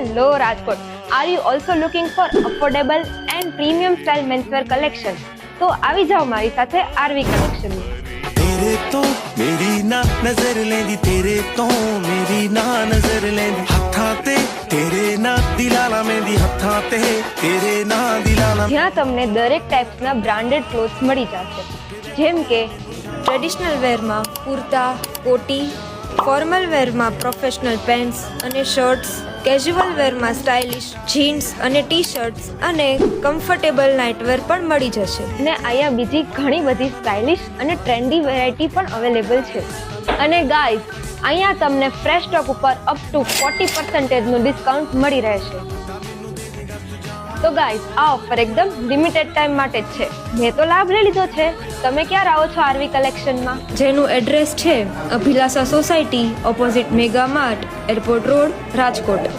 Hello Rajkot. Are you also looking for affordable and premium style menswear collection? તો આવી જાઓ મારી સાથે આરવી કલેક્શન માં. तेरे तो मेरी ना नजर लेंदी तेरे तो मेरी ना नजर लेंदी हत्था ते तेरे ना दिलाला मेंदी हत्था ते तेरे ना दिलाला જ્યાં તમને દરેક ટાઈપ્સના બ્રાન્ડેડ ક્લોથ્સ મળી જશે, જેમ કે ટ્રેડિશનલ વેરમાં કુર્તા, કોટી, ફોર્મલ વેરમાં પ્રોફેશનલ પેન્ટ્સ અને શર્ટ્સ, કેઝ્યુઅલ વેરમાં સ્ટાઇલિશ જીન્સ અને ટી શર્ટ્સ અને કમ્ફર્ટેબલ નાઇટવેર પણ મળી જશે. અને અહીંયા બીજી ઘણી બધી સ્ટાઇલિશ અને ટ્રેન્ડી વેરાયટી પણ અવેલેબલ છે. અને ગાઈઝ, અહીંયા તમને ફ્રેશ સ્ટોક ઉપર અપ ટુ 40% નું ડિસ્કાઉન્ટ મળી રહેશે. તો ગાઈઝ, આ ઓફર એકદમ લિમિટેડ ટાઈમ માટે જ છે. મેં તો લાભ લઈ લીધો છે. તમે ક્યારે આવો છો આરવી કલેક્શનમાં? જેનું એડ્રેસ છે Abhilasha society, opposite mega mart, airport road, Rajkot.